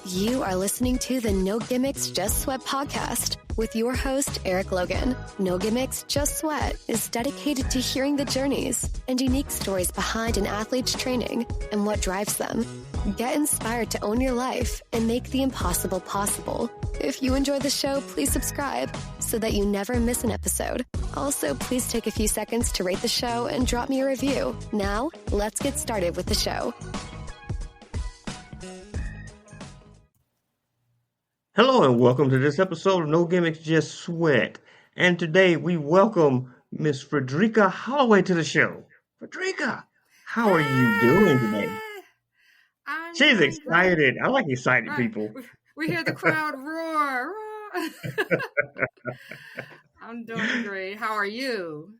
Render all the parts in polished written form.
You are listening to the No Gimmicks, Just Sweat podcast with your host, Eric Logan. No Gimmicks, Just Sweat is dedicated to hearing the journeys and unique stories behind an athlete's training and what drives them. Get inspired to own your life and make the impossible possible. If you enjoy the show, please subscribe so that you never miss an episode. Also, please take a few seconds to rate the show and drop me a review. Now, let's get started with the show. Hello and welcome to this episode of No Gimmicks, Just Sweat. And today we welcome Miss Fredricka Holloway to the show. Fredricka, how are you doing today? She's excited. Great. I like excited people. We hear the crowd roar. I'm doing great. How are you?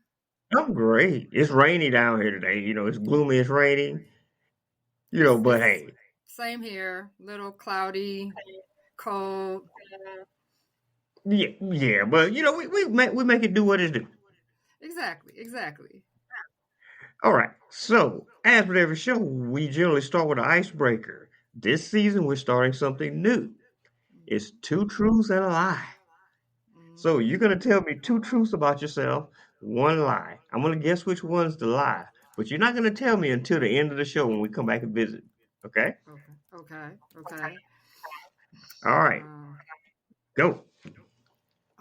I'm great. It's rainy down here today. You know, it's gloomy, it's raining. You know, but hey. Same here. Little cloudy. Cold. Yeah, but you know, we make it do what it do. Exactly. All right. So, as with every show, we generally start with an icebreaker. This season, we're starting something new. It's 2 truths and a lie. So, you're going to tell me 2 truths about yourself, 1 lie. I'm going to guess which one's the lie, but you're not going to tell me until the end of the show when we come back and visit. Okay. All right. Go.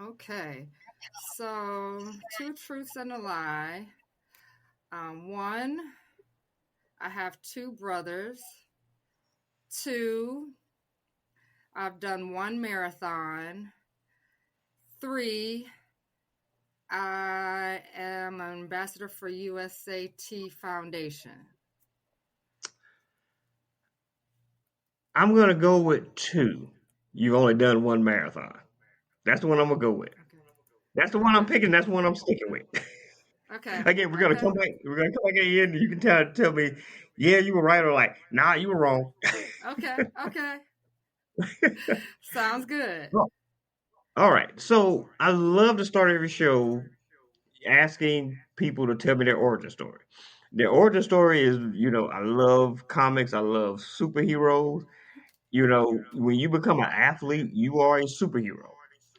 Okay. So, 2 truths and a lie. 1, I have 2 brothers. 2, I've done 1 marathon. 3, I am an ambassador for USA Foundation. I'm going to go with 2. You've only done 1 marathon. That's the one I'm going to go with. Okay. That's the one I'm picking. That's the one I'm sticking with. Okay. Again, we're going to come back. We're going to come back at the end. And you can tell me, yeah, you were right, or like, nah, you were wrong. Okay. Sounds good. All right. So I love to start every show asking people to tell me their origin story. Their origin story is, you know, I love comics. I love superheroes. You know, when you become an athlete, you are a superhero.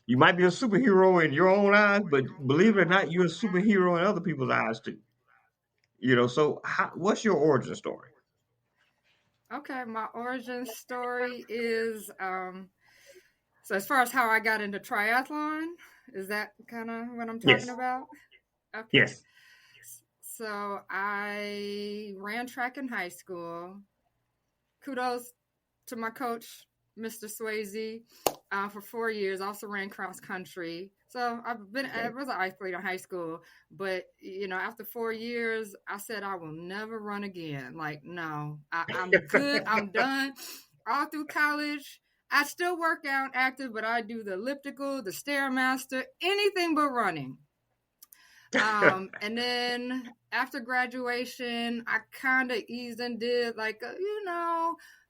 You might be a superhero in your own eyes, but believe it or not, you're a superhero in other people's eyes too. You know, so what's your origin story? Okay, my origin story is, so as far as how I got into triathlon, is that kind of what I'm talking about? Okay. Yes. So I ran track in high school. Kudos to my coach, Mr. Swayze, for 4 years. Also ran cross country. So I was an athlete in high school, but you know, after 4 years, I said I will never run again. Like, no, I'm good. I'm done. All through college, I still work out active, but I do the elliptical, the Stairmaster, anything but running. And then after graduation, I kind of eased and did like,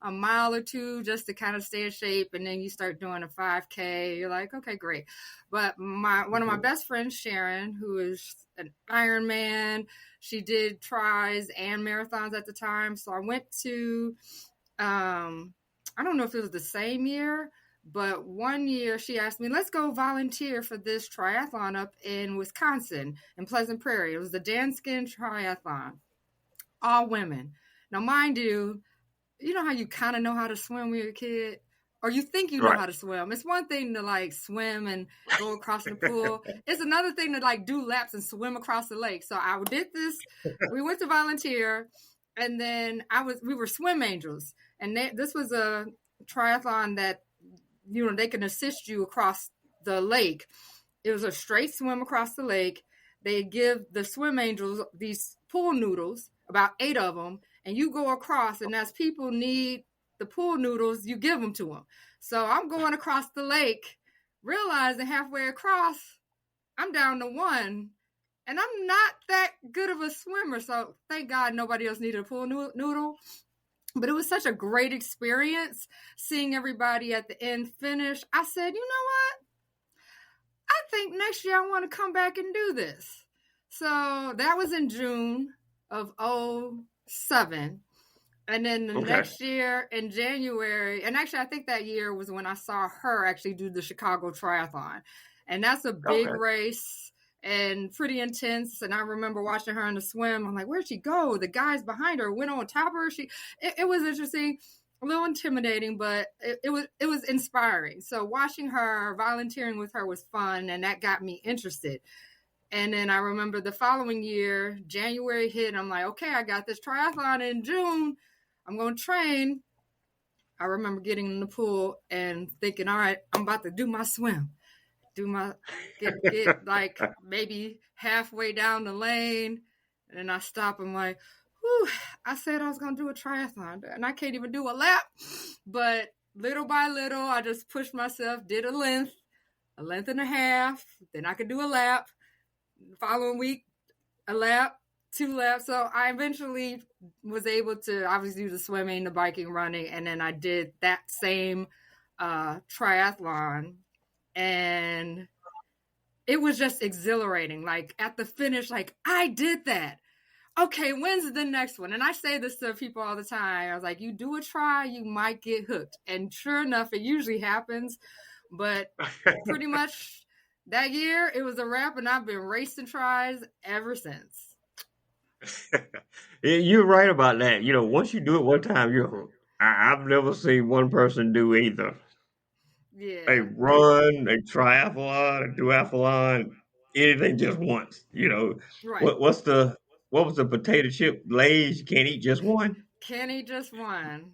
a mile or 2 just to kind of stay in shape. And then you start doing a 5K. You're like, okay, great. But one of my best friends, Sharon, who is an Ironman, she did tries and marathons at the time. So I went to, I don't know if it was the same year, but one year she asked me, let's go volunteer for this triathlon up in Wisconsin, in Pleasant Prairie. It was the Danskin Triathlon, all women. Now, mind you know how you kind of know how to swim when you're a kid? Or you think you know how to swim. It's one thing to like swim and go across the pool. It's another thing to like do laps and swim across the lake. So I did this. We went to volunteer, and then we were swim angels. And this was a triathlon that, you know, they can assist you across the lake. It was a straight swim across the lake. They give the swim angels these pool noodles, about 8 of them, and you go across, and as people need the pool noodles, you give them to them. So I'm going across the lake, realizing halfway across, I'm down to 1, and I'm not that good of a swimmer. So thank God nobody else needed a pool noodle. But it was such a great experience seeing everybody at the end finish. I said, you know what? I think next year I want to come back and do this. So that was in June of 2007. And then the Okay. next year in January, and actually I think that year was when I saw her actually do the Chicago Triathlon. And that's a big Okay. race and pretty intense. And I remember watching her in the swim. I'm like, where'd she go? The guys behind her went on top of her. It was interesting, a little intimidating, but it was inspiring. So watching her, volunteering with her was fun, and that got me interested. And then I remember the following year, January hit, and I'm like, okay, I got this triathlon in June. I'm going to train. I remember getting in the pool and thinking, all right, I'm about to do my swim. Get like maybe halfway down the lane. And then I stop. I'm like, whew, I said I was going to do a triathlon and I can't even do a lap. But little by little, I just pushed myself, did a length and a half. Then I could do a lap. The following week, a lap, 2 laps. So I eventually was able to obviously do the swimming, the biking, running, and then I did that same triathlon. And it was just exhilarating. Like at the finish, like I did that. Okay, when's the next one? And I say this to people all the time. I was like, you do a try, you might get hooked. And sure enough, it usually happens. But pretty much that year, it was a wrap, and I've been racing tries ever since. You're right about that. Once you do it one time, you're hooked. I've never seen one person do either Yeah. a run, a triathlon, a duathlon, anything just once. Right. What was the potato chip Lay's? You can't eat just one. Can't eat just one.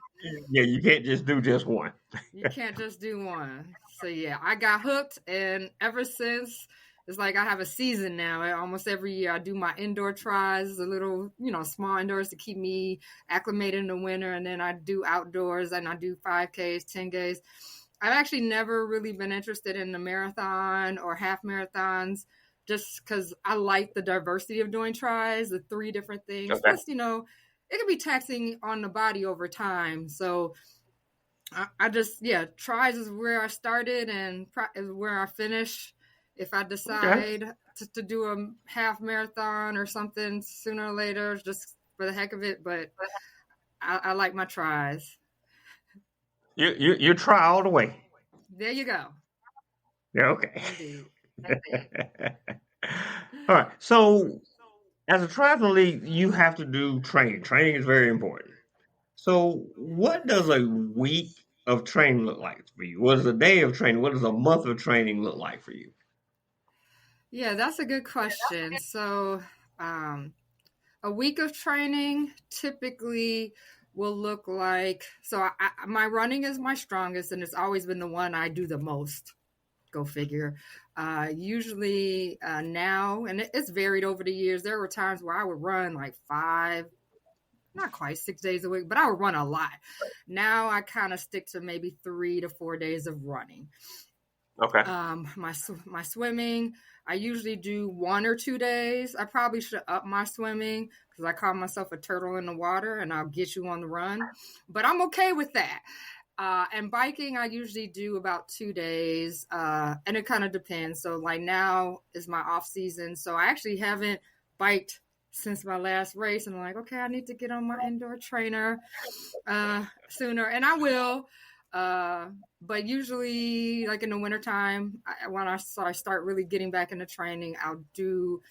Yeah, you can't just do just one. You can't just do one. So yeah, I got hooked, and ever since, it's like I have a season now. Almost every year I do my indoor tries, a little, small indoors to keep me acclimated in the winter, and then I do outdoors, and I do 5Ks, 10Ks. I've actually never really been interested in the marathon or half marathons, just because I like the diversity of doing tries, the 3 different things. Okay. Plus, it can be taxing on the body over time. So I just, tries is where I started and is where I finish. If I decide to do a half marathon or something sooner or later, just for the heck of it. But I like my tries. You try all the way. There you go. Yeah, okay. Indeed. All right. So as a triathlete, you have to do training. Training is very important. So what does a week of training look like for you? What does a day of training? What does a month of training look like for you? Yeah, that's a good question. So a week of training typically will look like, so my running is my strongest, and it's always been the one I do the most. Go figure. Usually now, and it's varied over the years, there were times where I would run like 5, not quite 6 days a week, but I would run a lot. Now I kind of stick to maybe 3 to 4 days of running. Okay. My swimming, I usually do 1 or 2 days. I probably should up my swimming because I call myself a turtle in the water, and I'll get you on the run. But I'm okay with that. And biking, I usually do about 2 days, and it kind of depends. So like now is my off season, so I actually haven't biked since my last race, and I'm like, okay, I need to get on my indoor trainer sooner, and I will. But usually, like in the wintertime, when I start really getting back into training, I'll do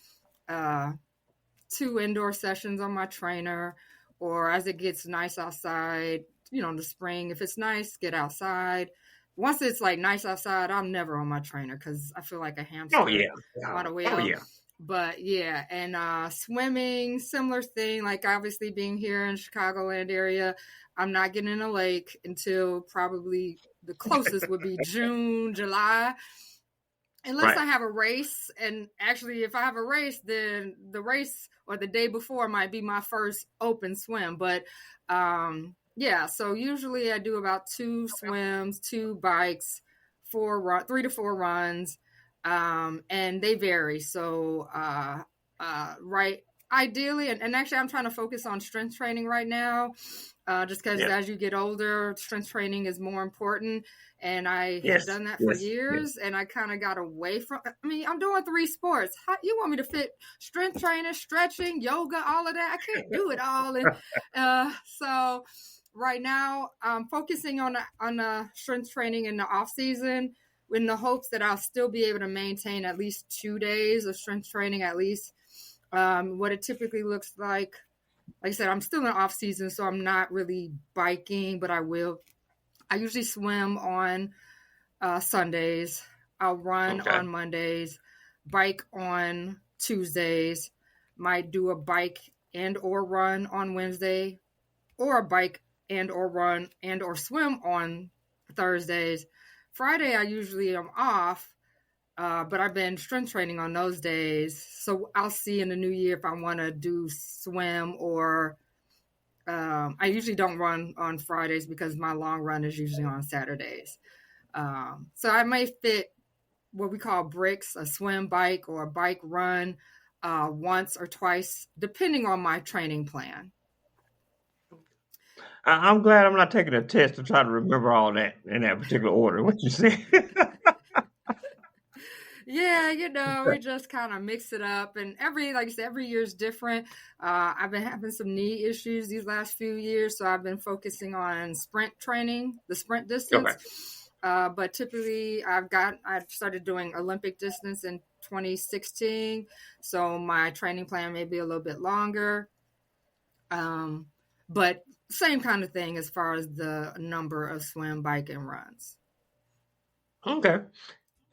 2 indoor sessions on my trainer, or as it gets nice outside, in the spring, if it's nice, get outside. Once it's like nice outside, I'm never on my trainer because I feel like a hamster Oh yeah. on a wheel. Oh yeah. But yeah, and swimming, similar thing. Like obviously being here in Chicagoland area, I'm not getting in a lake until probably the closest would be June, July. Unless I have a race, and actually if I have a race, then the race or the day before might be my first open swim. But yeah, so usually I do about 2 swims, 2 bikes, 3 to 4 runs, and they vary. So I ideally, and actually I'm trying to focus on strength training right now, just because as you get older, strength training is more important. And I had done that for years, and I kind of got away from. I mean, I'm doing 3 sports. How you want me to fit strength training, stretching, yoga, all of that? I can't do it all. And so right now, I'm focusing on strength training in the off season, in the hopes that I'll still be able to maintain at least 2 days of strength training at least. What it typically looks like I said, I'm still in off season, so I'm not really biking, but I will. I usually swim on Sundays. I'll run on Mondays, bike on Tuesdays, might do a bike and or run on Wednesday, or a bike and or run and or swim on Thursdays. Friday, I usually am off. But I've been strength training on those days. So I'll see in the new year if I want to do swim or I usually don't run on Fridays because my long run is usually on Saturdays. So I may fit what we call bricks, a swim bike or a bike run once or twice, depending on my training plan. I'm glad I'm not taking a test to try to remember all that in that particular order. What you say? Yeah, we just kind of mix it up, and like I said, every year is different. I've been having some knee issues these last few years, so I've been focusing on sprint training, the sprint distance. But typically, I started doing Olympic distance in 2016, so my training plan may be a little bit longer. But same kind of thing as far as the number of swim, bike, and runs. Okay.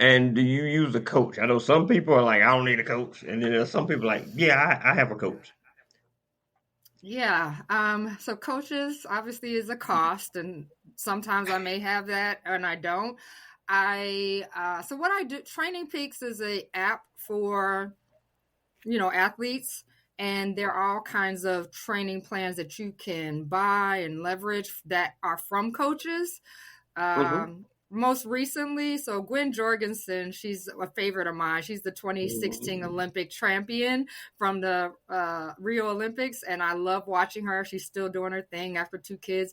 And do you use a coach? I know some people are like, I don't need a coach. And then there's some people like, yeah, I have a coach. Yeah. So coaches obviously is a cost, and sometimes I may have that and I don't. So what I do, Training Peaks is a app for, athletes, and there are all kinds of training plans that you can buy and leverage that are from coaches. Most recently, so Gwen Jorgensen, she's a favorite of mine. She's the 2016 Olympic champion from the Rio Olympics, and I love watching her. She's still doing her thing after 2 kids.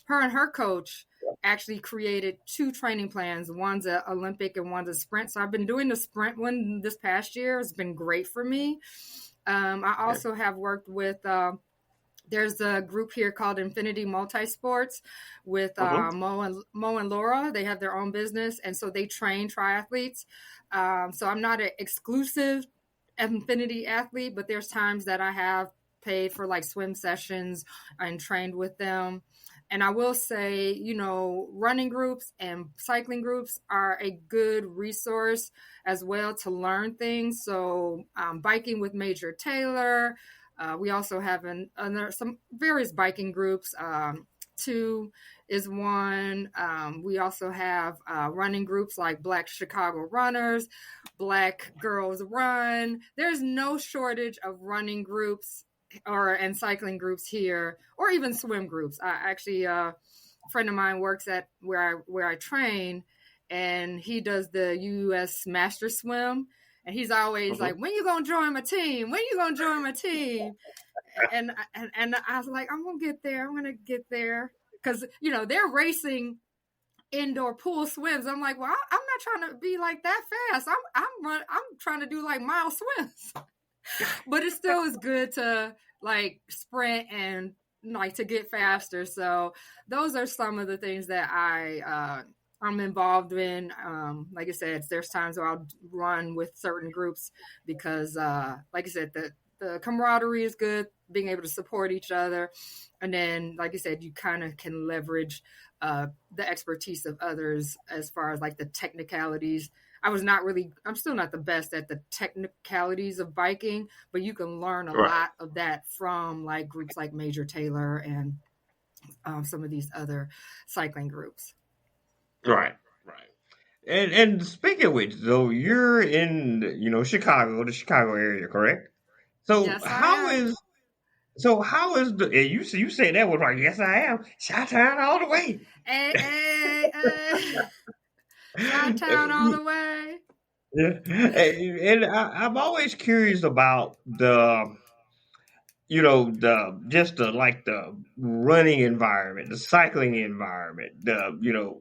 Her and her coach actually created 2 training plans. One's an Olympic and one's a sprint. So I've been doing the sprint one this past year. It's been great for me. I also have worked with there's a group here called Infinity Multisports with Mo and Laura. They have their own business, and so they train triathletes. So I'm not an exclusive Infinity athlete, but there's times that I have paid for like swim sessions and trained with them. And I will say, running groups and cycling groups are a good resource as well to learn things. So biking with Major Taylor. We also have some various biking groups. 2 is one. We also have running groups like Black Chicago Runners, Black Girls Run. There's no shortage of running groups and cycling groups here, or even swim groups. A friend of mine works at where I train, and he does the US Master Swim. And he's always like, when you going to join my team? When you going to join my team? And I was like, I'm going to get there. Because, they're racing indoor pool swims. I'm like, well, I'm not trying to be like that fast. I'm trying to do like mile swims. But it still is good to like sprint and like to get faster. So those are some of the things that I'm involved in. Like I said, there's times where I'll run with certain groups because, like I said, the camaraderie is good, being able to support each other. And then, like I said, you kind of can leverage the expertise of others as far as like the technicalities. I'm still not the best at the technicalities of biking, but you can learn a lot of that from like groups like Major Taylor and some of these other cycling groups. Right. And speaking of which, though, you're in, Chicago, the Chicago area, correct? So yes, how is you say that was like, yes, I am. Chi-town all the way. Hey. Chi-town all the way. Yeah. And I'm always curious about the running environment, the cycling environment, the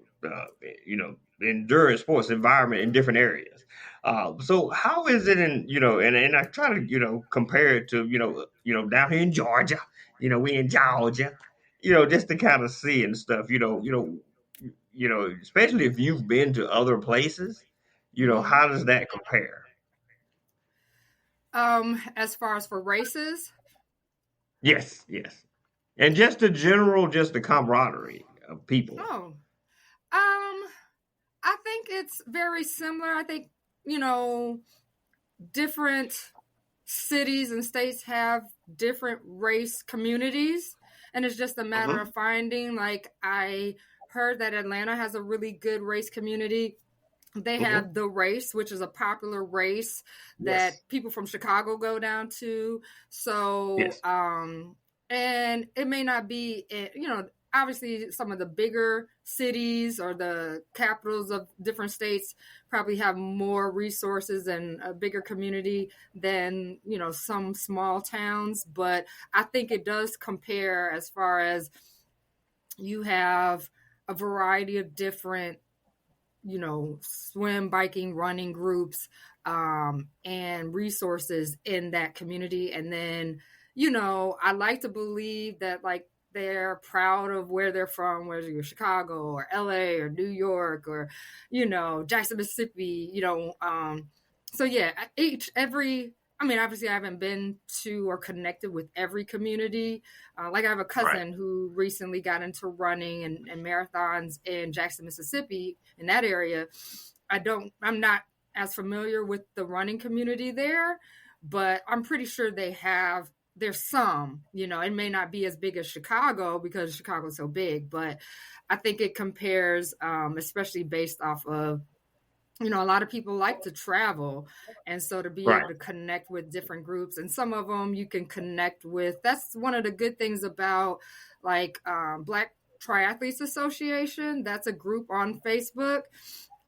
endurance sports environment in different areas. So how is it and I try to, compare it to, down here in Georgia, we in Georgia, just to kind of see and stuff, especially if you've been to other places, Mm-hmm. how does that compare? As far as for races, Yes, yes. And just the camaraderie of people. oh, I think it's very similar. I think, different cities and states have different race communities, and it's just a matter Hmm. of finding. Like, I heard that Atlanta has a really good race community. They Hmm. have the race, which is a popular race Yes, that people from Chicago go down to. So, yes, and it may not be, obviously some of the bigger cities or the capitals of different states probably have more resources and a bigger community than, some small towns. But I think it does compare as far as you have a variety of different, swim, biking, running groups, and resources in that community. And then, I like to believe that, like, they're proud of where they're from, whether you're Chicago or LA or New York or, Jackson, Mississippi, so yeah, every, I mean, obviously I haven't been to or connected with every community. Like, I have a right, cousin who recently got into running and marathons in Jackson, Mississippi, in that area. I'm not as familiar with the running community there, but I'm pretty sure there's some, it may not be as big as Chicago because Chicago's so big, but I think it compares, especially based off of, a lot of people like to travel. And so to be right, able to connect with different groups, and some of them you can connect with, that's one of the good things about, like, Black Triathletes Association. That's a group on Facebook,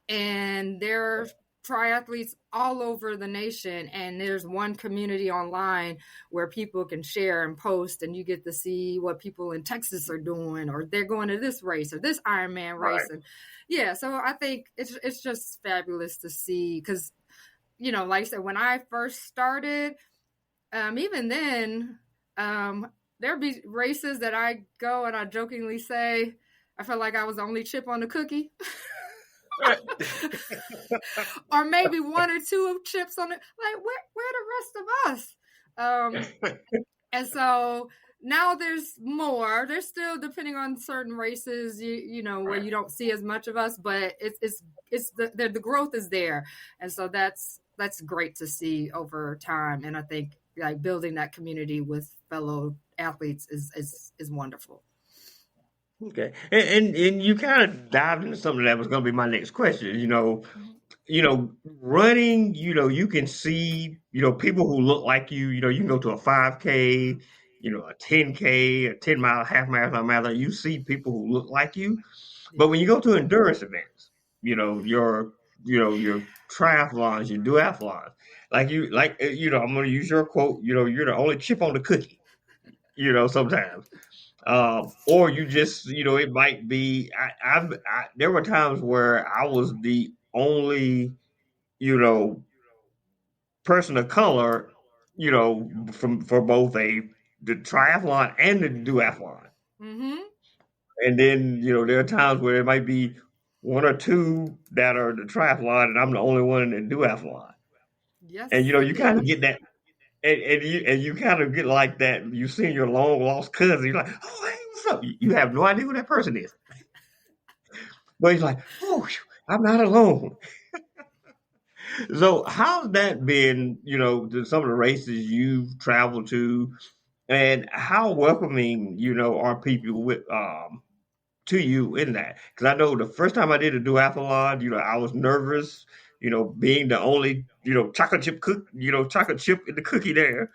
and there are triathletes all over the nation, and there's one community online where people can share and post, and you get to see what people in Texas are doing, or they're going to this race or this Ironman right. race. And yeah, so I think it's just fabulous to see, because, like I said, when I first started, even then, there'd be races that I go and I jokingly say I felt like I was the only chip on the cookie. Right. Or maybe one or two of chips on it. Like, where the rest of us? And so now there's more. There's still, depending on certain races, where Right. you don't see as much of us, but it's the growth is there, and so that's great to see over time. And I think, like, building that community with fellow athletes is wonderful. Okay. And you kind of dived into something that was going to be my next question. Running, you can see, people who look like you. You can go to a 5K, a 10K, a 10-mile, half marathon. You see people who look like you. But Yeah. when you go to endurance events, your triathlons, your duathlons, I'm going to use your quote, you're the only chip on the cookie, sometimes. Or you just, it might be, there were times where I was the only, you know, person of color, for both the triathlon and the duathlon. Mm-hmm. And then, there are times where it might be one or two that are the triathlon, and I'm the only one in the duathlon. And Yes, you kind of indeed. get that, and you kind of get like that. You see your long lost cousin, you're like, oh, hey, what's up? You have no idea who that person is, but he's like, oh, I'm not alone. So how's that been? Some of the races you've traveled to, and how welcoming, are people to you in that? Because I know the first time I did a duathlon, I was nervous, being the only, chocolate chip in the cookie there.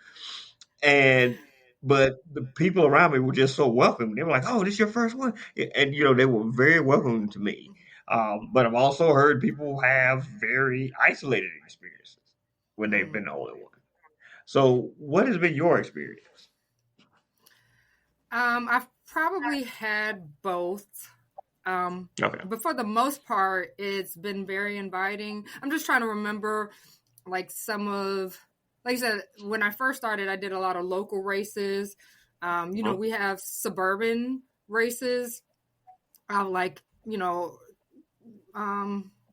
And but the people around me were just so welcoming. They were like, "Oh, this your first one," and they were very welcoming to me. But I've also heard people have very isolated experiences when they've Mm. been the only one. So, what has been your experience? I've probably had both. Okay. But for the most part, it's been very inviting. I'm just trying to remember like like I said, when I first started, I did a lot of local races. We have suburban races, like,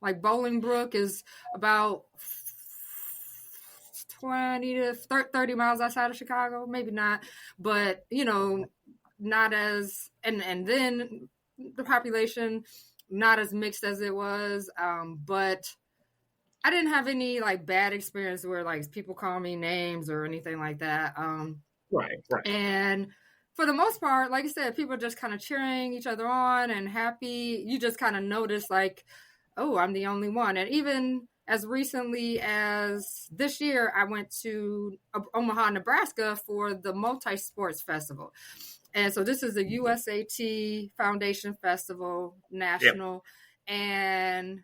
like Bolingbrook is about 20 to 30 miles outside of Chicago, maybe not, but not as, and then the population not as mixed as it was, but I didn't have any like bad experience where like people call me names or anything like that. Right. And for the most part, like I said, people are just kind of cheering each other on and happy. You just kind of notice like, oh, I'm the only one. And even as recently as this year, I went to Omaha, Nebraska for the Multi-Sports Festival. And so this is a USA Foundation Festival, national. Yep. And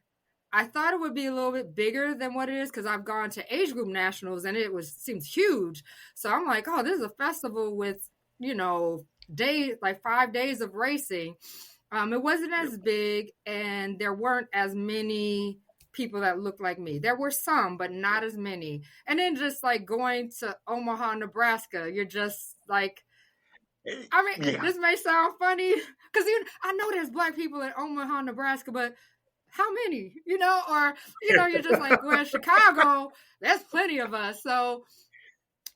I thought it would be a little bit bigger than what it is because I've gone to age group nationals and it seems huge. So I'm like, oh, this is a festival with, like 5 days of racing. It wasn't as big and there weren't as many people that looked like me. There were some, but not as many. And then just like going to Omaha, Nebraska, you're just like, This may sound funny because I know there's Black people in Omaha, Nebraska, but how many? You're just like, well, in Chicago, there's plenty of us. So,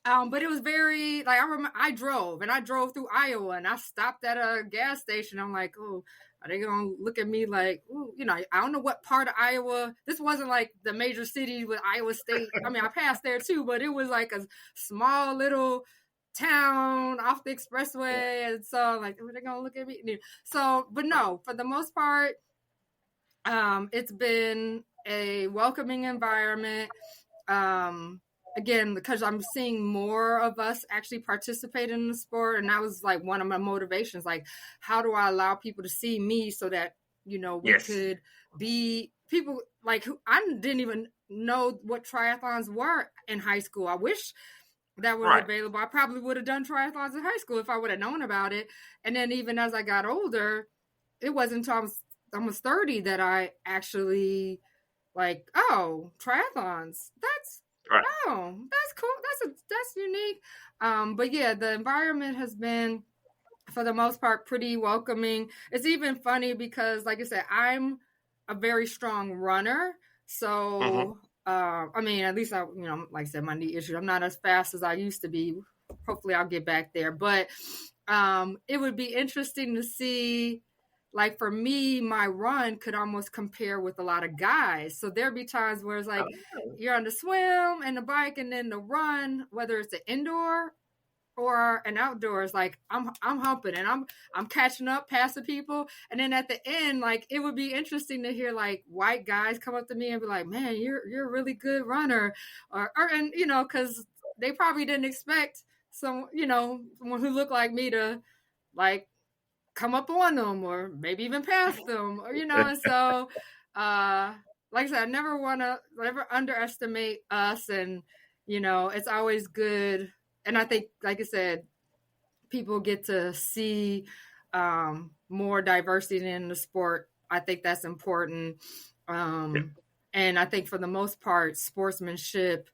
but it was very like I remember I drove through Iowa and I stopped at a gas station. I'm like, oh, are they gonna look at me like, ooh, I don't know what part of Iowa. This wasn't like the major city with Iowa State. I mean, I passed there too, but it was like a small little town off the expressway, and so like, are they gonna look at me? So, but no, for the most part, it's been a welcoming environment. Again, because I'm seeing more of us actually participate in the sport, and that was like one of my motivations. Like, how do I allow people to see me so that we could be people like who I didn't even know what triathlons were in high school. I wish that was available. I probably would have done triathlons in high school if I would have known about it. And then even as I got older, it wasn't until I was almost 30 that I actually like, oh, triathlons. That's cool. That's unique. But yeah, the environment has been, for the most part, pretty welcoming. It's even funny because, like I said, I'm a very strong runner. So, at least like I said, my knee issue, I'm not as fast as I used to be. Hopefully I'll get back there. But it would be interesting to see, like for me, my run could almost compare with a lot of guys. So there'd be times where it's like you're on the swim and the bike and then the run, whether it's an indoor or an outdoor, is like I'm humping and I'm catching up, passing people. And then at the end, like it would be interesting to hear like white guys come up to me and be like, man, you're a really good runner. And because they probably didn't expect someone who looked like me to like come up on them or maybe even pass them, or and so like I said, I never want to underestimate us, and it's always good. And I think, like I said, people get to see more diversity in the sport. I think that's important. And I think for the most part, sportsmanship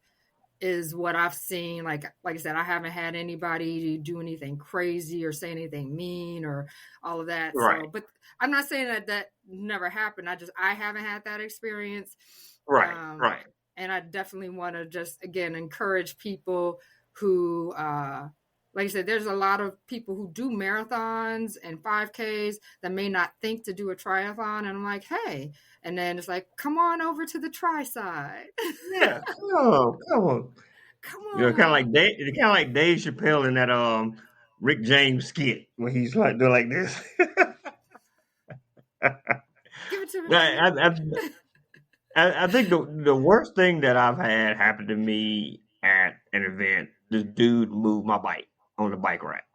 is what I've seen. Like I said, I haven't had anybody do anything crazy or say anything mean or all of that. Right. So, but I'm not saying that never happened. I haven't had that experience. Right. And I definitely want to just, again, encourage people who, like I said, there's a lot of people who do marathons and 5Ks that may not think to do a triathlon. And I'm like, hey, and then it's like, come on over to the tri side. Yeah. Oh, come on. Kind of like Dave Chappelle in that Rick James skit when he's like doing like this. Give it to me. I think the worst thing that I've had happen to me at an event, this dude moved my bike on the bike rack.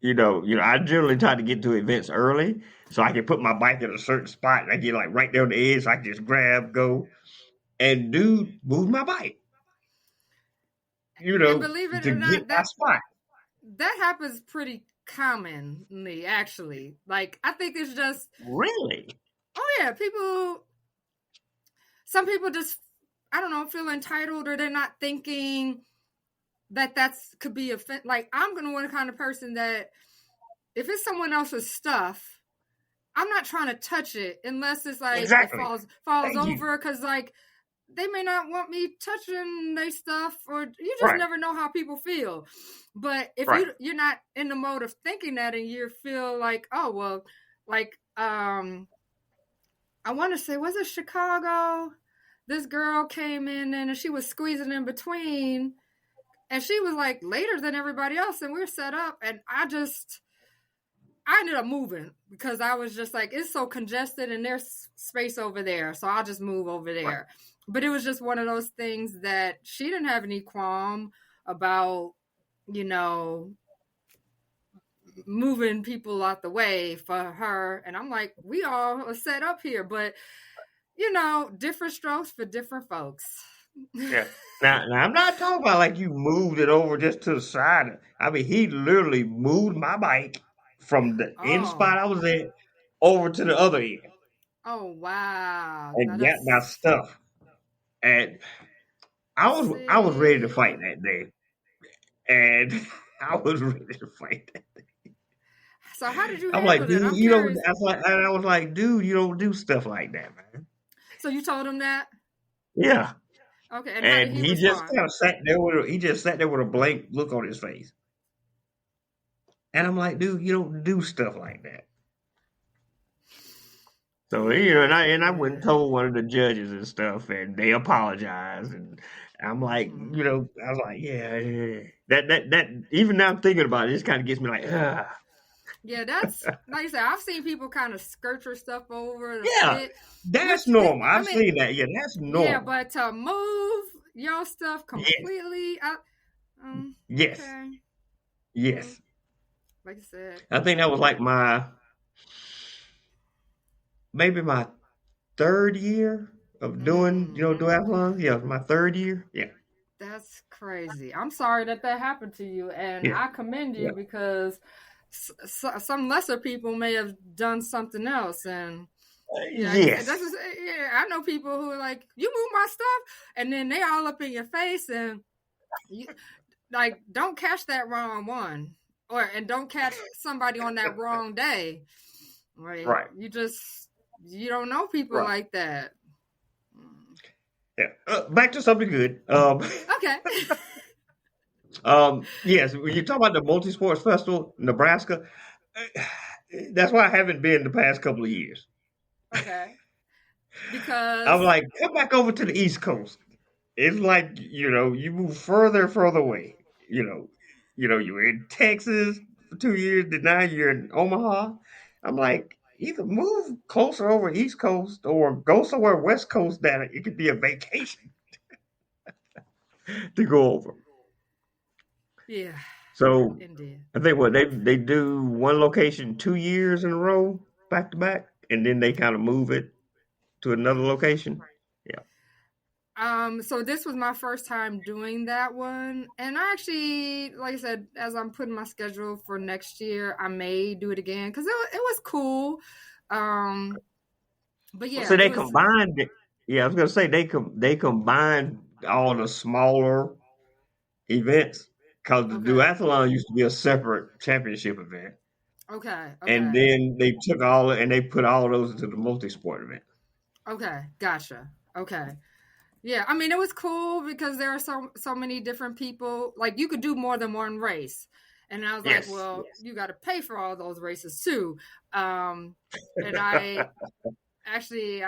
I generally try to get to events early so I can put my bike in a certain spot and I get like right there on the edge so I can just grab, go. And dude moved my bike. And believe it or not, my spot. That happens pretty commonly, actually. Like, I think it's just... Really? Oh, yeah. Some people just, I don't know, feel entitled, or they're not thinking that could be like, I'm going to want the kind of person that if it's someone else's stuff, I'm not trying to touch it unless it's like Exactly. it falls over, because like they may not want me touching their stuff, or you just never know how people feel. But if you're not in the mode of thinking that, and you feel like, oh well, like I want to say, was it Chicago? This girl came in and she was squeezing in between, and she was like later than everybody else, and we were set up, and I ended up moving because I was just like, it's so congested and there's space over there, so I'll just move over there. Right. But it was just one of those things that she didn't have any qualm about, you know, moving people out the way for her. And I'm like, we all are set up here, but, you know, different strokes for different folks. Yeah. Now, I'm not talking about like you moved it over just to the side. I mean, he literally moved my bike from the end spot I was at over to the other end. Oh, wow. And got my stuff. And I was ready to fight that day. And I was ready to fight that day. So how did you I'm handle like, dude, that? you don't, I was like, dude, you don't do stuff like that, man. So you told him that? Yeah. Okay. And he just kind of sat there with a blank look on his face. And I'm like, dude, you don't do stuff like that. So, you know, and I went and told one of the judges and stuff, and they apologized. And I'm like, you know, I was like, yeah. That even now thinking about it, just kind of gets me like, ah. Yeah, that's, like I said, I've seen people kind of skirt your stuff over. That's normal. I've seen that. Yeah, that's normal. Yeah, but to move your stuff completely, yes. Okay. Yes. Like I said, I think that was like maybe my third year of doing, you know, duathlons. Yeah, my third year. Yeah. That's crazy. I'm sorry that happened to you, and I commend you because some lesser people may have done something else, and I know people who are like, you move my stuff, and then they all up in your face, and you like, don't catch that wrong one, and don't catch somebody on that wrong day, right? You don't know people like that. Yeah. Back to something good. Okay. Yes, when you talk about the Multi-Sports Festival, Nebraska, that's why I haven't been the past couple of years. Okay. Because I'm like, come back over to the East Coast. It's like, you know, you move further and further away. You know, you were in Texas for 2 years, then now you're in Omaha. I'm like, either move closer over East Coast or go somewhere West Coast that it could be a vacation to go over. Yeah. So Indeed. I think they do one location 2 years in a row, back to back, and then they kind of move it to another location. Yeah. So this was my first time doing that one, and I actually, like I said, as I'm putting my schedule for next year, I may do it again because it was cool. But yeah. So they combined it. Yeah, I was gonna say they combined all the smaller events. Because the duathlon used to be a separate championship event. Okay. And then they took they put all of those into the multi-sport event. Okay, gotcha. Okay. Yeah, I mean, it was cool because there are so many different people. Like, you could do more than one race. And I was like, well, you got to pay for all those races too. And I actually,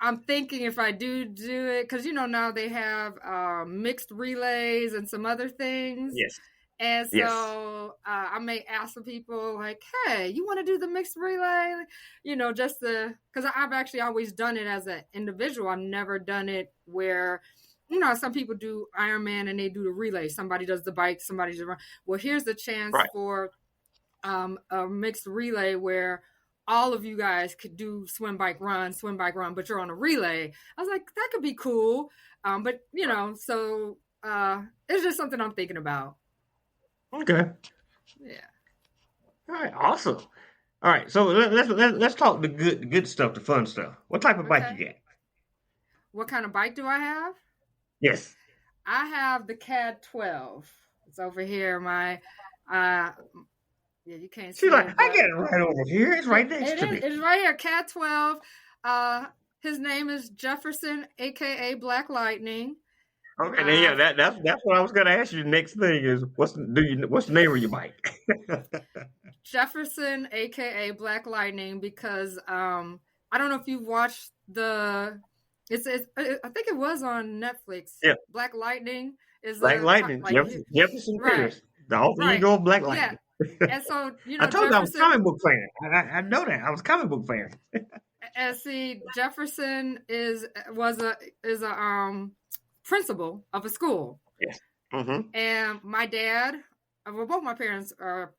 I'm thinking if I do it, because, you know, now they have mixed relays and some other things. Yes. And so I may ask some people like, hey, you want to do the mixed relay? You know, just because I've actually always done it as an individual. I've never done it where, you know, some people do Ironman and they do the relay. Somebody does the bike, somebody does the run. Well, here's the chance for a mixed relay where all of you guys could do swim, bike, run, but you're on a relay. I was like, that could be cool. But, you know, so it's just something I'm thinking about. Okay. Yeah. All right, awesome. All right, so let's talk the good stuff, the fun stuff. What type of bike Okay. you got? What kind of bike do I have? Yes. I have the CAD 12. It's over here. Uh, yeah, you can't She's see like, it, I but get it right over here. It's yeah, right next it to is. me. It's right here. CAD 12. His name is Jefferson, aka Black Lightning. Okay, then Uh, yeah, that's what I was gonna ask you. The next thing is what's the name of your bike? Jefferson, aka Black Lightning, because I don't know if you've watched I think it was on Netflix. Yeah, Black Lightning is Black Lightning, like Jefferson right, Pierce, the alter right, ego of Black yeah. Lightning. And so I told you I was a Jefferson. comic book fan. I know that I was a comic book fan. And see, Jefferson is a principal of a school. Yes. Mm-hmm. And my dad, well, both my parents are,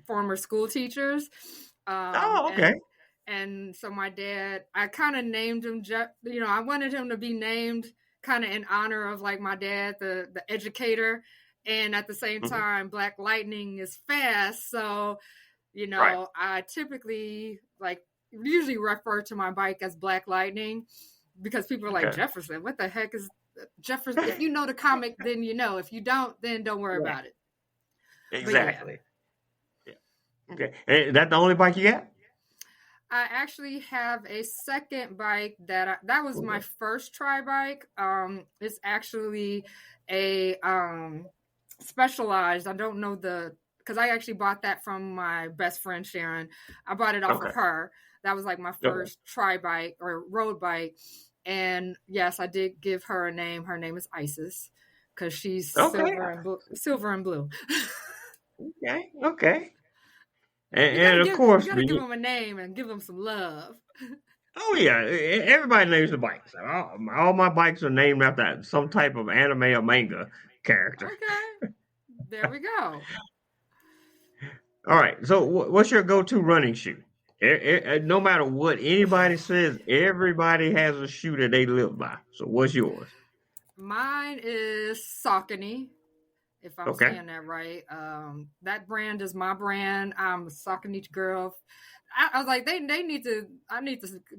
former school teachers. Oh, okay. And so my dad, I kind of named him, I wanted him to be named kind of in honor of like my dad, the educator. And at the same Mm-hmm. time, Black Lightning is fast. So, Right. I typically usually refer to my bike as Black Lightning because people are like, Okay. Jefferson, what the heck is Jefferson? If you know the comic, then you know. If you don't, then don't worry about it. Exactly. Yeah. Okay. And that the only bike you got? I actually have a second bike that was my first tri bike. It's actually a Specialized. I don't know because I actually bought that from my best friend Sharon. I bought it off of her. That was like my first tri bike or road bike. And yes, I did give her a name. Her name is Isis because she's silver and blue. Okay. And of course, you gotta give them a name and give them some love. oh yeah, everybody names the bikes. All my bikes are named after some type of anime or manga character. Okay, there we go. All right, so what's your go-to running shoe? No matter what anybody says, everybody has a shoe that they live by. So what's yours? Mine is Saucony, if I'm Okay. saying that right. That brand is my brand. I'm a Saucony girl. I was like, I need to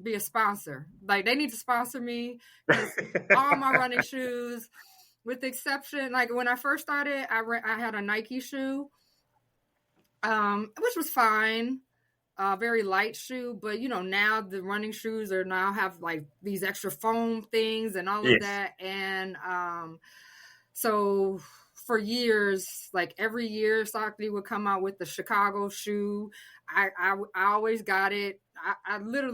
be a sponsor. Like they need to sponsor me because all my running shoes, with the exception, like when I first started, I had a Nike shoe, which was fine. Very light shoe, but now the running shoes have like these extra foam things and all of that. And so for years, like every year, Saucony would come out with the Chicago shoe. I always got it. I'm not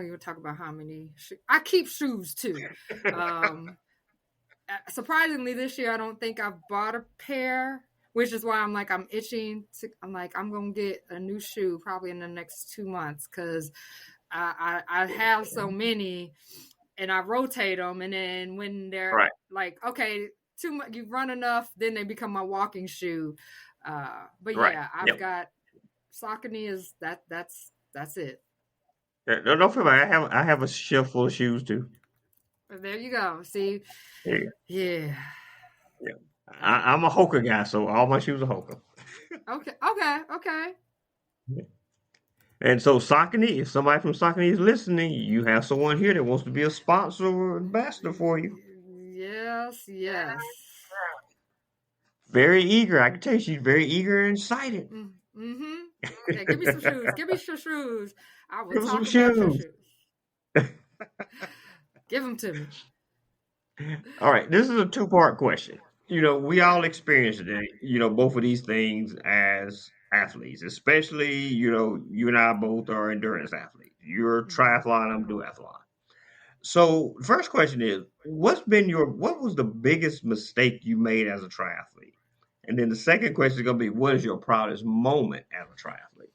even talk about how many. I keep shoes too. Surprisingly, this year I don't think I've bought a pair, which is why I'm itching. I'm going to get a new shoe probably in the next 2 months because I have so many and I rotate them. And then when they're okay, too much, you run enough, then they become my walking shoe. But yeah, I've got Saucony is that's it. Don't feel bad. I have a shelf full of shoes too. There you go. See, yeah. I'm a Hoka guy, so all my shoes are Hoka. Okay. And so Saucony, if somebody from Saucony is listening, you have someone here that wants to be a sponsor or ambassador for you. Yes. Very eager. I can tell you she's very eager and excited. Mm-hmm. Okay, give me some shoes. Give me some shoes. I will Give talk some about your shoes. Give them to me. All right, this is a two-part question. We all experience it, both of these things as athletes, especially, you and I both are endurance athletes. You're a triathlon, I'm duathlon. So the first question is, what was the biggest mistake you made as a triathlete? And then the second question is going to be, what is your proudest moment as a triathlete?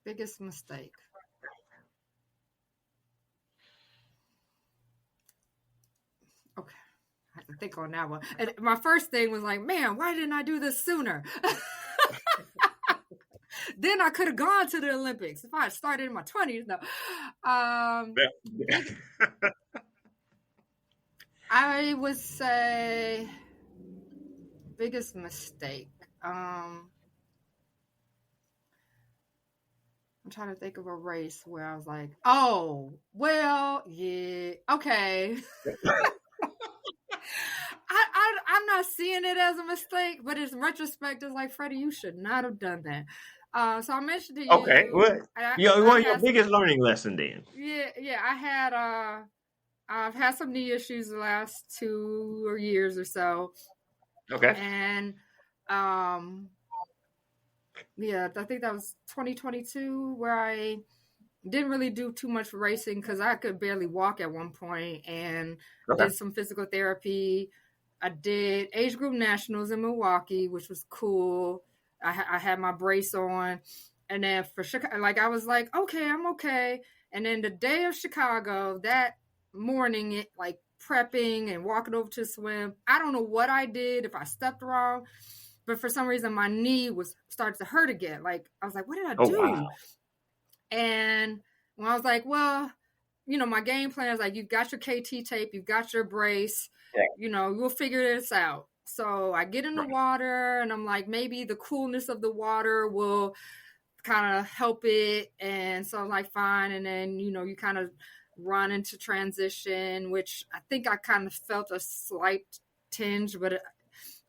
Biggest mistake. Okay. I have to think on that one. And my first thing was like, man, why didn't I do this sooner? Then I could have gone to the Olympics if I had started in my 20s. No. I would say biggest mistake. I'm trying to think of a race where I was like, oh, well, yeah, okay. I'm not seeing it as a mistake, but in retrospect, it's like, Freddie, you should not have done that. So I mentioned to Okay, you, what? I Your had some, biggest learning lesson then? yeah, I've had some knee issues the last 2 years or so, Okay. and yeah, I think that was 2022 where I didn't really do too much racing because I could barely walk at one point, and Okay. did some physical therapy. I did age group nationals in Milwaukee, which was cool. I had my brace on, and then for Chicago, like I was like, okay, I'm okay. And then the day of Chicago, that morning, it like prepping and walking over to swim. I don't know what I did, if I stepped wrong, but for some reason my knee was started to hurt again. Like I was like, what did I Oh do? wow. And when I was like, well, my game plan is like, you've got your KT tape, you've got your brace, Yeah. we'll figure this out. So I get in the Right. water and I'm like, maybe the coolness of the water will kind of help it. And so I'm like, fine. And then, you kind of run into transition, which I think I kind of felt a slight tinge, but,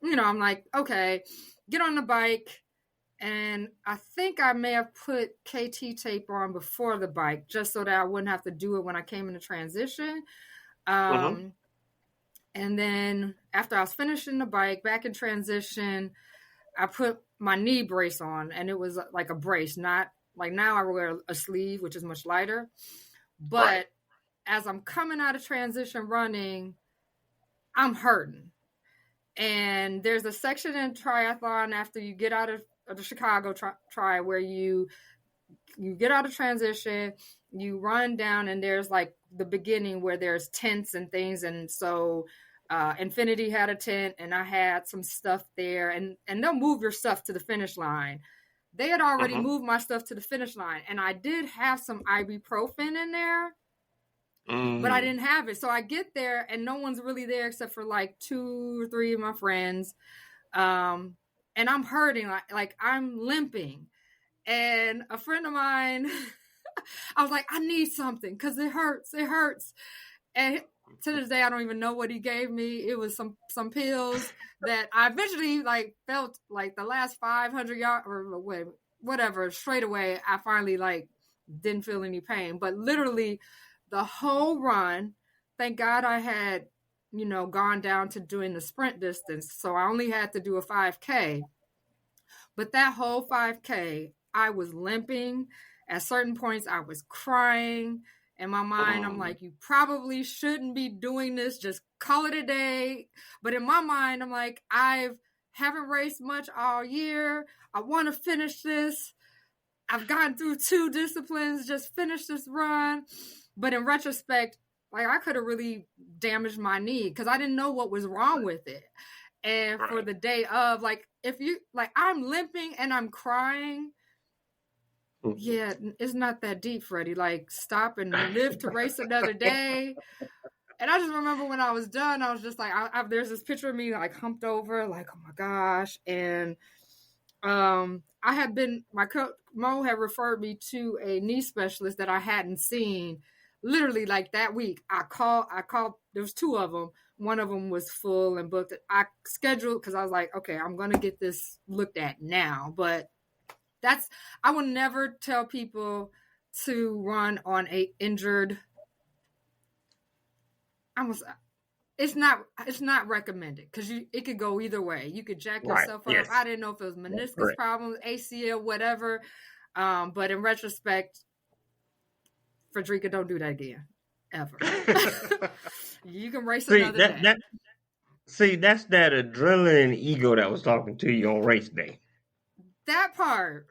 I'm like, okay, get on the bike. And I think I may have put KT tape on before the bike just so that I wouldn't have to do it when I came into transition. Mm-hmm. And then after I was finishing the bike, back in transition, I put my knee brace on, and it was like a brace, not like now I wear a sleeve, which is much lighter. But Right. as I'm coming out of transition running, I'm hurting. And there's a section in triathlon after you get out of the Chicago tri where you get out of transition, you run down, and there's like the beginning where there's tents and things. And so Infinity had a tent, and I had some stuff there, and they'll move your stuff to the finish line. They had already Mm-hmm. moved my stuff to the finish line, and I did have some ibuprofen in there, but I Mm-hmm. didn't have it. So I get there, and no one's really there except for like 2 or 3 of my friends. And I'm hurting, like I'm limping. And a friend of mine, I was like, I need something because it hurts. It hurts. And to this day, I don't even know what he gave me. It was some pills that I eventually like felt like the last 500 yards or whatever, straight away, I finally like didn't feel any pain. But literally the whole run, thank God I had, gone down to doing the sprint distance. So I only had to do a 5K. But that whole 5K, I was limping. At certain points, I was crying. In my mind, I'm like, you probably shouldn't be doing this. Just call it a day. But in my mind, I'm like, haven't raced much all year. I want to finish this. I've gotten through 2 disciplines. Just finish this run. But in retrospect, like I could have really damaged my knee because I didn't know what was wrong with it. And for the day of, like, if you, like, I'm limping and I'm crying, yeah, it's not that deep, Freddie. Like, stop and live to race another day. And I just remember when I was done, I was just like, there's this picture of me, like, humped over, like, oh my gosh. And I had been, my coach, Mo, had referred me to a knee specialist that I hadn't seen literally like that week. I called, there was 2 of them. One of them was full and booked. I scheduled because I was like, okay, I'm going to get this looked at now. But I would never tell people to run on a injured. It's not recommended because it could go either way. You could jack yourself up. Yes. I didn't know if it was meniscus problems, ACL, whatever. But in retrospect, Fredricka, don't do that again, ever. You can race another day. That's that adrenaline ego that was talking to you on race day. That part.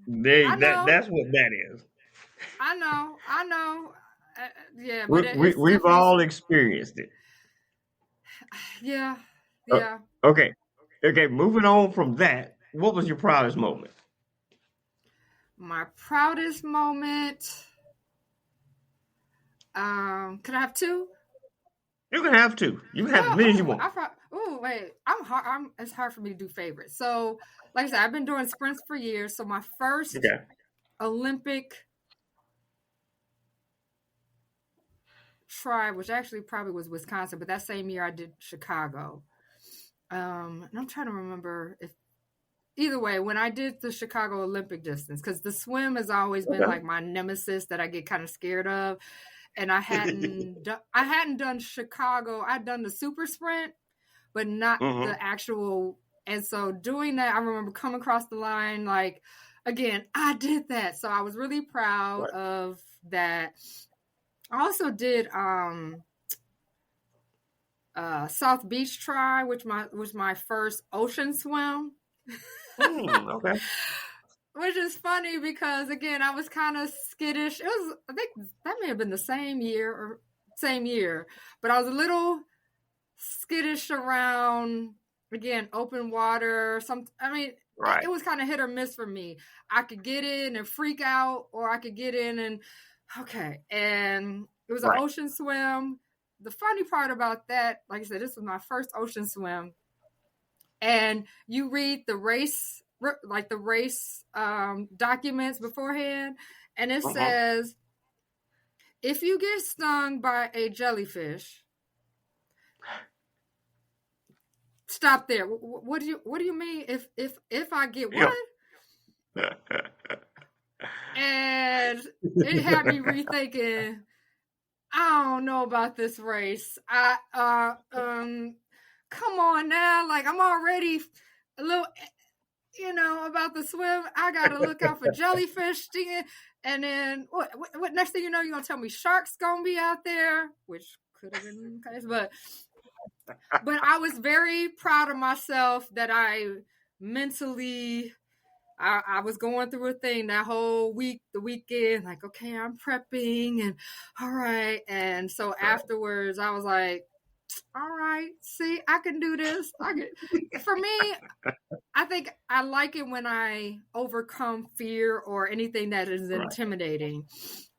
That's what that is. I know. Yeah, but we've all experienced it. Yeah. Okay. Moving on from that, what was your proudest moment? My proudest moment. Could I have 2? You can have two. You can have as many as you want. Wait. It's hard for me to do favorites. So, like I said, I've been doing sprints for years. So my first Olympic try, which actually probably was Wisconsin, but that same year I did Chicago. And I'm trying to remember if either way, when I did the Chicago Olympic distance, because the swim has always been like my nemesis that I get kind of scared of. And I hadn't done Chicago. I'd done the super sprint, but not the actual. And so doing that, I remember coming across the line, like, again, I did that. So I was really proud of that. I also did South Beach Try, which was my first ocean swim. Okay. Which is funny because, again, I was kind of skittish. I think that may have been the same year, but I was a little skittish around, again, open water. It was kind of hit or miss for me. I could get in and freak out, or I could get in and, and it was an ocean swim. The funny part about that, like I said, this was my first ocean swim, and you read the race documents beforehand, and it says, if you get stung by a jellyfish, stop there. What do you mean if I get what? And it had me rethinking, I don't know about this race. Come on now, like, I'm already a little, about the swim. I gotta look out for jellyfish stinging, and then what? Next thing you know, you're gonna tell me sharks gonna be out there, which could have been the case, but I was very proud of myself that I mentally. I was going through a thing that whole week, the weekend, like, okay, I'm prepping and all right. And so afterwards I was like, all right, see, I can do this. For me, I think I like it when I overcome fear or anything that is intimidating.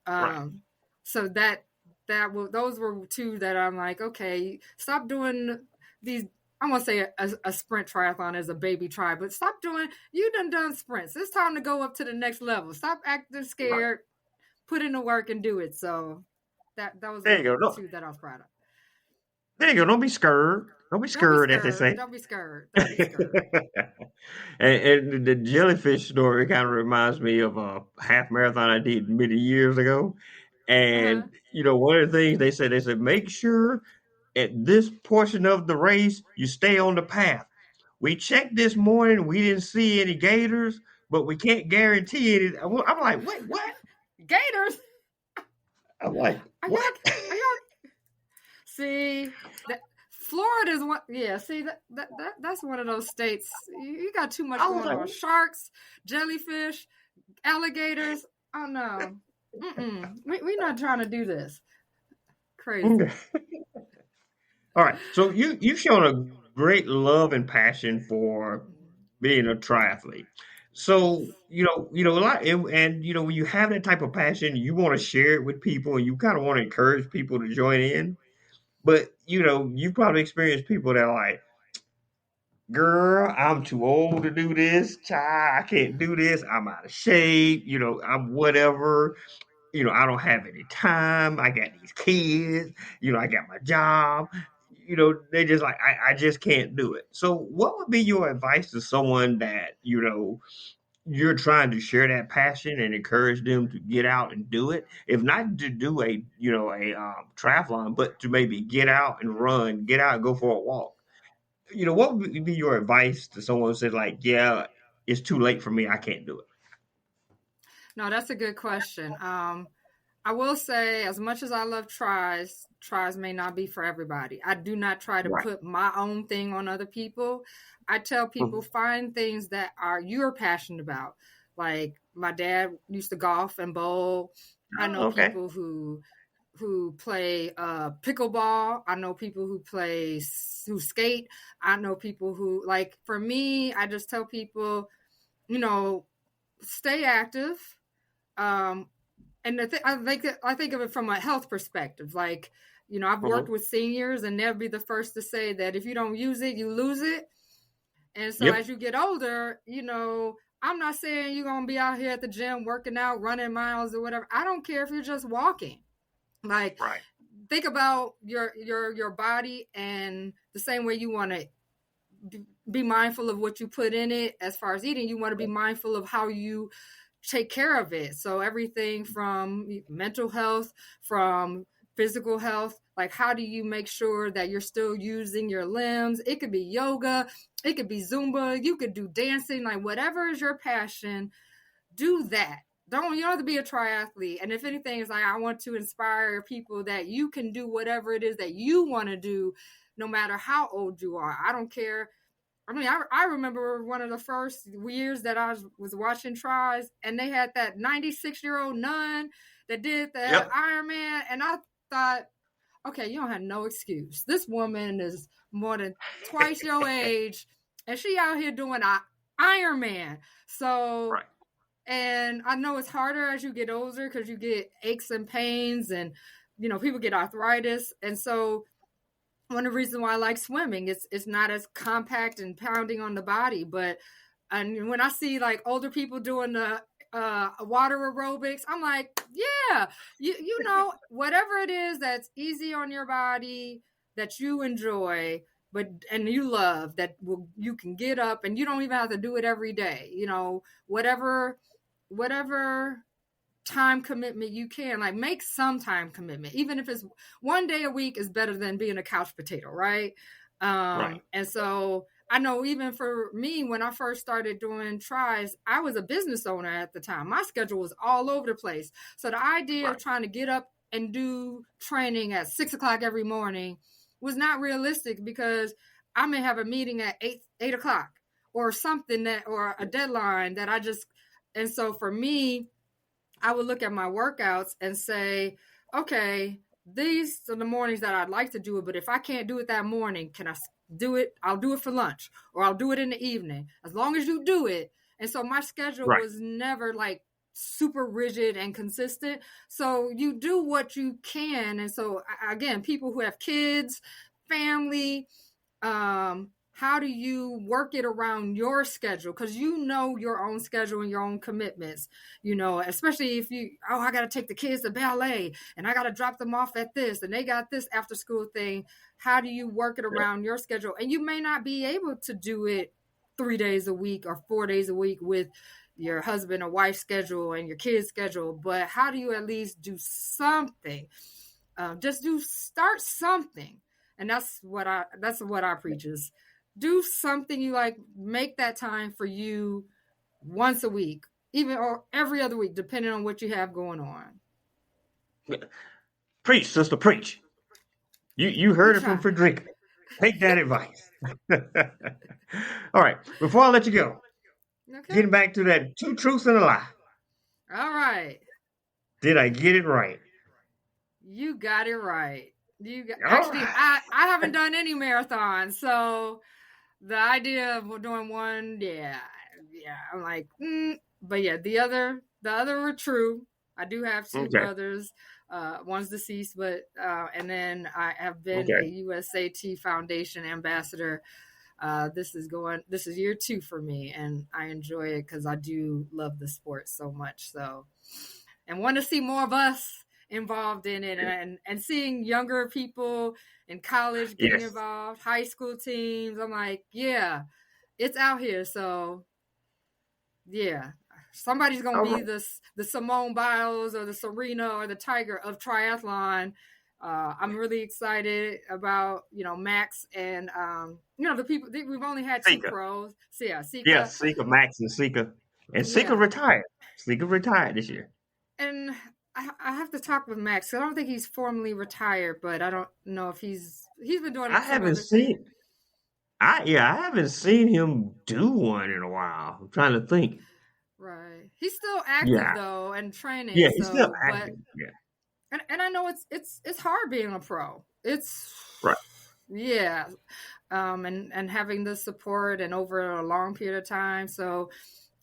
So those were two that I'm like, okay, stop doing these. I won't say a sprint triathlon is a baby try, but stop doing. You done sprints. It's time to go up to the next level. Stop acting scared. Put in the work and do it. So that was the two that I was proud of. There you go. Don't be scared. Don't be scared, as they say. Don't be scared. and the jellyfish story kind of reminds me of a half marathon I did many years ago. And, one of the things they said, make sure at this portion of the race, you stay on the path. We checked this morning. We didn't see any gators, but we can't guarantee it. I'm like, wait, what? Gators? I'm like, what? See, Florida's one. Yeah, see, that's one of those states. You got too much going on. Sharks, jellyfish, alligators. Oh, no. We're not trying to do this. Crazy. All right. So you've shown a great love and passion for being a triathlete. So, a lot, and when you have that type of passion, you want to share it with people, and you kind of want to encourage people to join in. But, you've probably experienced people that are like, girl, I'm too old to do this. Child, I can't do this. I'm out of shape. I'm whatever. I don't have any time. I got these kids. I got my job. They just like, I just can't do it. So what would be your advice to someone that, you're trying to share that passion and encourage them to get out and do it? If not to do a triathlon, but to maybe get out and run, get out and go for a walk. What would be your advice to someone who said, like, yeah, it's too late for me. I can't do it. No, that's a good question. I will say, as much as I love tries may not be for everybody. I do not try to put my own thing on other people. I tell people, find things that you're passionate about. Like, my dad used to golf and bowl. I know people who play pickleball. I know people who skate. I know people who, like, for me, I just tell people, stay active. And I think of it from a health perspective. Like, I've worked Mhm. with seniors, and they'll be the first to say that if you don't use it, you lose it. And so Yep. as you get older, I'm not saying you're going to be out here at the gym working out, running miles or whatever. I don't care if you're just walking. Like, Right. think about your body, and the same way you want to be mindful of what you put in it as far as eating, you want to be mindful of how you take care of it. So everything from mental health, from physical health, like how do you make sure that you're still using your limbs? It could be yoga, it could be Zumba, you could do dancing, like whatever is your passion, do that. You don't have to be a triathlete. And if anything, it's like I want to inspire people that you can do whatever it is that you want to do, no matter how old you are. I don't care. I mean, I remember one of the first years that I was watching tries, and they had that 96-year-old nun that did the Yep. Ironman, and I thought, okay, you don't have no excuse. This woman is more than twice your age, and she out here doing an Ironman. So, Right. and I know it's harder as you get older because you get aches and pains, and people get arthritis, and so one of the reasons why I like swimming, it's not as compact and pounding on the body, and when I see like older people doing the water aerobics, I'm like, yeah, whatever it is that's easy on your body, that you enjoy, and you love, that you can get up, and you don't even have to do it every day. Whatever time commitment you can, like make some time commitment, even if it's one day a week is better than being a couch potato, right? Right. And so I know even for me, when I first started doing tries, I was a business owner at the time. My schedule was all over the place. So the idea of trying to get up and do training at 6:00 every morning was not realistic, because I may have a meeting at 8:00 or something, or a deadline that and so for me, I would look at my workouts and say, okay, these are the mornings that I'd like to do it, but if I can't do it that morning, can I do it? I'll do it for lunch, or I'll do it in the evening, as long as you do it. And so my schedule was never like super rigid and consistent. So you do what you can. And so again, people who have kids, family, how do you work it around your schedule? Because your own schedule and your own commitments, especially if I got to take the kids to ballet, and I got to drop them off at this, and they got this after school thing. How do you work it around your schedule? And you may not be able to do it 3 days a week or 4 days a week with your husband or wife schedule and your kids schedule, but how do you at least do something? Start something. And that's what I preach is, do something you like, make that time for you once a week, even or every other week, depending on what you have going on. Preach, sister, preach. You heard it from Fredricka. Take that advice. All right. Before I let you go, getting back to that 2 truths and a lie. All right. Did I get it right? You got it right. Actually, I haven't done any marathons, so the idea of doing one, yeah, I'm like, but yeah, the other were true. I do have 2 brothers. One's deceased, but and then I have been a USA Triathlon Foundation Ambassador. This is year 2 for me, and I enjoy it because I do love the sport so much. So, and want to see more of us involved in it, and seeing younger people in college getting involved, high school teams. I'm like, yeah, it's out here. So yeah, somebody's going to be the Simone Biles or the Serena or the Tiger of triathlon. I'm really excited about, Max and, the people. We've only had 2 pros. So yeah, Sika. Yeah, Sika, Max and Sika. And Sika retired. Sika retired this year. And I have to talk with Max. I don't think he's formally retired, but I don't know if he's been doing it. I haven't seen him do one in a while. I'm trying to think. Right. He's still active though, and training. Yeah, he's still active. And I know it's hard being a pro. It's right. Yeah. And having the support and over a long period of time. So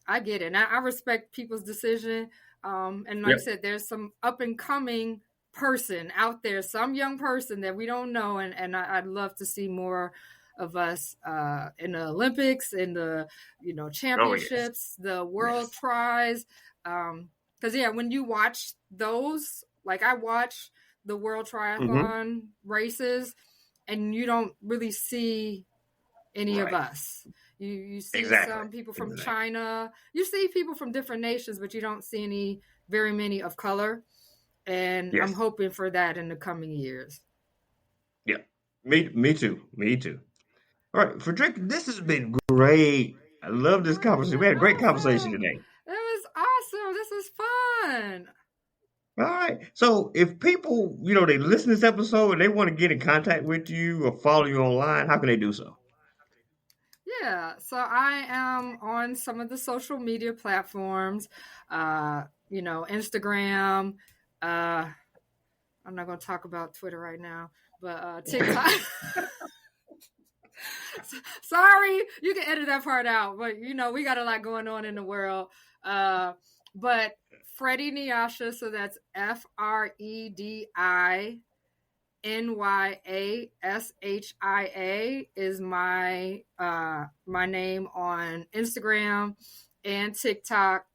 I get it. And I respect people's decision. And like I said, there's some up and coming person out there, some young person that we don't know. And I'd love to see more of us in the Olympics, in the, championships, the world tries. Because, when you watch those, like I watch the world triathlon races, and you don't really see any of us. You see some people from China. You see people from different nations, but you don't see very many of color. And I'm hoping for that in the coming years. Yeah, me too. All right, Fredricka, this has been great. I love this conversation. We had a great conversation today. It was awesome. This was fun. All right. So if people, they listen to this episode and they want to get in contact with you or follow you online, how can they do so? Yeah. So I am on some of the social media platforms, Instagram. I'm not going to talk about Twitter right now, but TikTok. Sorry, you can edit that part out, but we got a lot going on in the world. But Freddie Nyasha, so that's FreddyNyasHia is my name on Instagram and TikTok.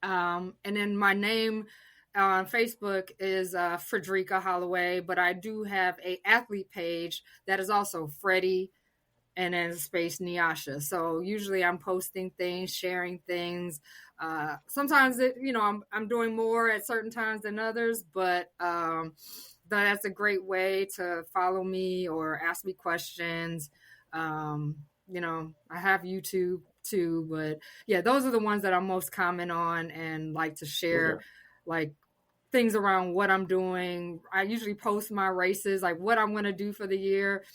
And then my name on Facebook is Fredricka Holloway, but I do have a athlete page that is also Freddie and then space Nyasha. So usually I'm posting things, sharing things. Sometimes I'm doing more at certain times than others, but that's a great way to follow me or ask me questions. I have YouTube too, but those are the ones that I'm most common on and like to share, like things around what I'm doing. I usually post my races, like what I'm going to do for the year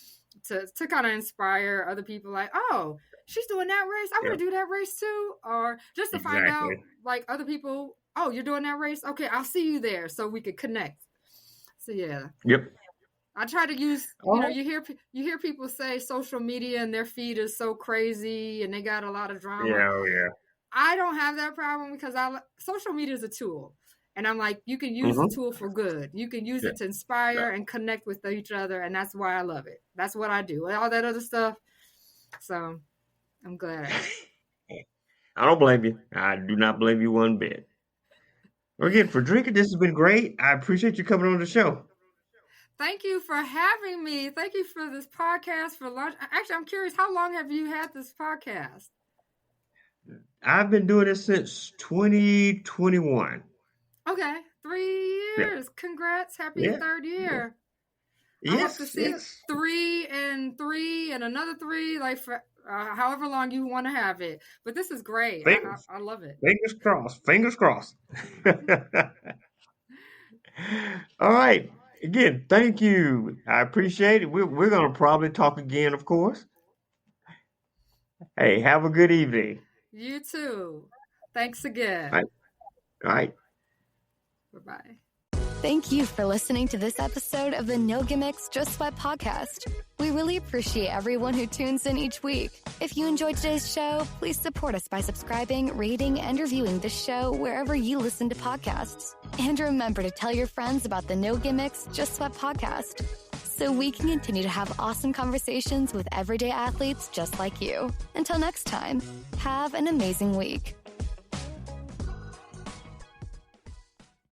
to kind of inspire other people, like, oh, she's doing that race, I'm going to do that race too. Or just to find out, like, other people, oh, you're doing that race? Okay, I'll see you there, so we could connect. So, Yep. I try to use, you hear people say social media and their feed is so crazy and they got a lot of drama. Yeah. I don't have that problem because social media is a tool. And I'm like, you can use the tool for good. You can use it to inspire and connect with each other. And that's why I love it. That's what I do. All that other stuff. So I'm glad. I don't blame you. I do not blame you one bit. Again, Fredricka, this has been great. I appreciate you coming on the show. Thank you for having me. Thank you for this podcast for lunch. Actually, I'm curious, how long have you had this podcast? I've been doing this since 2021. Okay, 3 years. Yeah. Congrats. Happy third year. Yeah. I hope to see 3 and 3 and another 3, like for however long you want to have it. But this is great. I love it. Fingers crossed. All right. Again, thank you. I appreciate it. We're going to probably talk again, of course. Hey, have a good evening. You too. Thanks again. All right. Bye-bye. Thank you for listening to this episode of the No Gimmicks, Just Sweat podcast. We really appreciate everyone who tunes in each week. If you enjoyed today's show, please support us by subscribing, rating, and reviewing the show wherever you listen to podcasts. And remember to tell your friends about the No Gimmicks, Just Sweat podcast, so we can continue to have awesome conversations with everyday athletes just like you. Until next time, have an amazing week.